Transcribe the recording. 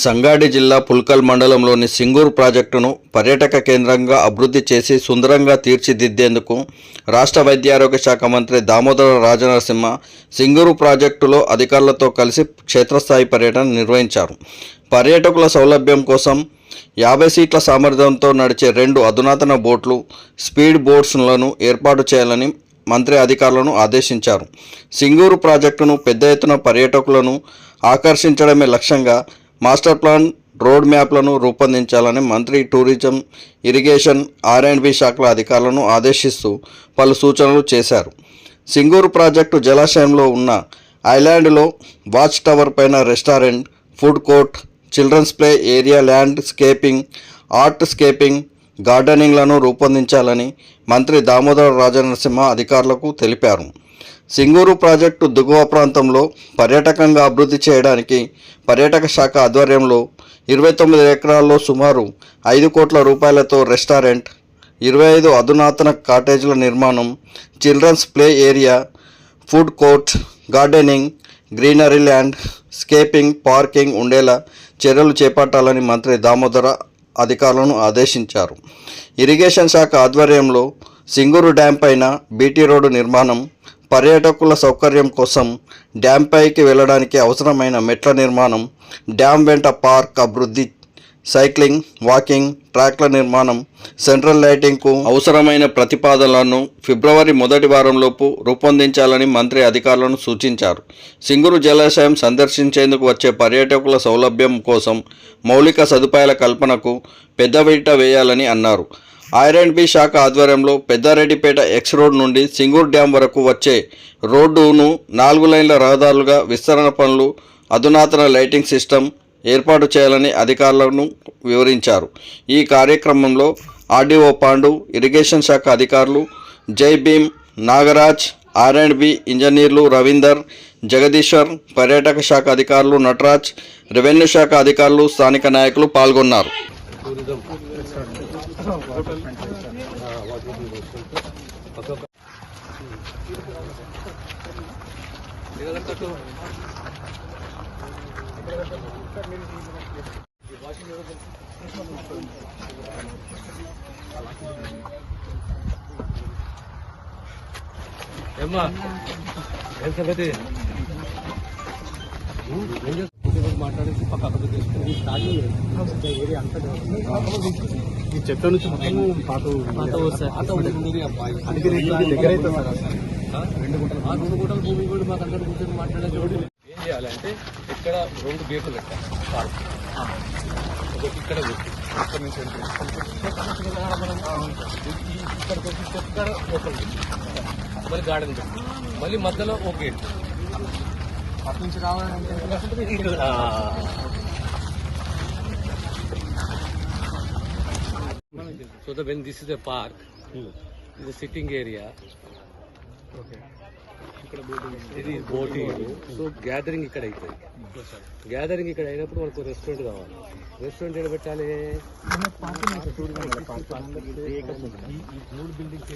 సంగారెడ్డి జిల్లా పుల్కల్ మండలంలోని సింగూరు ప్రాజెక్టును పర్యాటక కేంద్రంగా అభివృద్ధి చేసి సుందరంగా తీర్చిదిద్దేందుకు రాష్ట్ర వైద్యారోగ్య శాఖ మంత్రి దామోదర రాజనరసింహ సింగూరు ప్రాజెక్టులో అధికారులతో కలిసి క్షేత్రస్థాయి పర్యటన నిర్వహించారు. పర్యాటకుల సౌలభ్యం కోసం 50 సీట్ల సామర్థ్యంతో నడిచే 2 అధునాతన బోట్లు, స్పీడ్ బోట్స్లను ఏర్పాటు చేయాలని మంత్రి అధికారులను ఆదేశించారు. సింగూరు ప్రాజెక్టును పెద్ద ఎత్తున పర్యాటకులను ఆకర్షించడమే లక్ష్యంగా మాస్టర్ ప్లాన్, రోడ్ మ్యాప్లను రూపొందించాలని మంత్రి టూరిజం, ఇరిగేషన్, R&B శాఖల అధికారులను ఆదేశిస్తూ పలు సూచనలు చేశారు. సింగూరు ప్రాజెక్టు జలాశయంలో ఉన్న ఐలాండ్లో వాచ్ టవర్ పైన restaurant, food court, children's play area, landscaping, art scaping, గార్డెనింగ్లను రూపొందించాలని మంత్రి దామోదర రాజనరసింహ అధికారులకు తెలిపారు. సింగూరు ప్రాజెక్టు దిగువ ప్రాంతంలో పర్యాటకంగా అభివృద్ధి చేయడానికి పర్యాటక శాఖ ఆధ్వర్యంలో 29 ఎకరాల్లో సుమారు 5 కోట్ల రూపాయలతో రెస్టారెంట్, 25 అధునాతన కాటేజీల నిర్మాణం, children's play area, food court, gardening, greenery, landscaping, parking ఉండేలా చర్యలు చేపట్టాలని మంత్రి దామోదర అధికారులను ఆదేశించారు. ఇరిగేషన్ శాఖ ఆధ్వర్యంలో సింగూరు డ్యాం పైన బీటీ రోడ్డు నిర్మాణం, పర్యాటకుల సౌకర్యం కోసం డ్యాం పైకి వెళ్ళడానికి అవసరమైన మెట్ల నిర్మాణం, డ్యాం వెంట పార్క్ అభివృద్ధి, సైక్లింగ్, వాకింగ్ ట్రాక్ల నిర్మాణం, సెంట్రల్ లైటింగ్కు అవసరమైన ప్రతిపాదనలను ఫిబ్రవరి మొదటి వారంలోపు రూపొందించాలని మంత్రి అధికారులను సూచించారు. సింగూరు జలాశయం సందర్శించేందుకు వచ్చే పర్యాటకుల సౌలభ్యం కోసం మౌలిక సదుపాయాల కల్పనకు పెద్దపీట వేయాలని అన్నారు. R&B శాఖ ఆధ్వర్యంలో పెద్దారెడ్డిపేట ఎక్స్ రోడ్ నుండి సింగూరు డ్యాం వరకు వచ్చే రోడ్డును 4 లైన్ల రహదారులుగా విస్తరణ పనులు, అధునాతన లైటింగ్ సిస్టమ్ ఏర్పాటు చేయాలని అధికారులను వివరించారు. ఈ కార్యక్రమంలో RDO పాండు, ఇరిగేషన్ శాఖ అధికారులు జై భీమ్, నాగరాజ్, R&B ఇంజనీర్లు రవీందర్, జగదీశ్వర్, పర్యాటక శాఖ అధికారులు నటరాజ్, రెవెన్యూ శాఖ అధికారులు, స్థానిక నాయకులు పాల్గొన్నారు. మాట్లాడేసి పక్క అక్కడ తీసుకుని ఏరియా అంతా ఈ చెట్ల నుంచి పాత దగ్గర అయితే సార్ 2 గుంటల భూమి కూడా మాకు అందరూ కూర్చొని మాట్లాడే చోటు ఏం చేయాలంటే ఇక్కడ 2 గేట్లు పెట్టాలి. పార్క్ ఒకటి ఇక్కడ పెట్టి ఇక్కడ నుంచి ఇక్కడికి వచ్చి చెప్తారు లోపలికి, మళ్ళీ గార్డెన్ పెట్టి మళ్ళీ మధ్యలో ఒక గేట్ అటు నుంచి రావాలంటే. So when this is a park, this is a sitting area. Okay. ఇది బోటింగ్. సో గ్యాదరింగ్ ఇక్కడ అవుతుంది. గ్యాదరింగ్ ఇక్కడ అయినప్పుడు మనకు రెస్టారెంట్ కావాలి. రెస్టారెంట్ ఎక్కడ పెట్టాలి? 3 బిల్డింగ్స్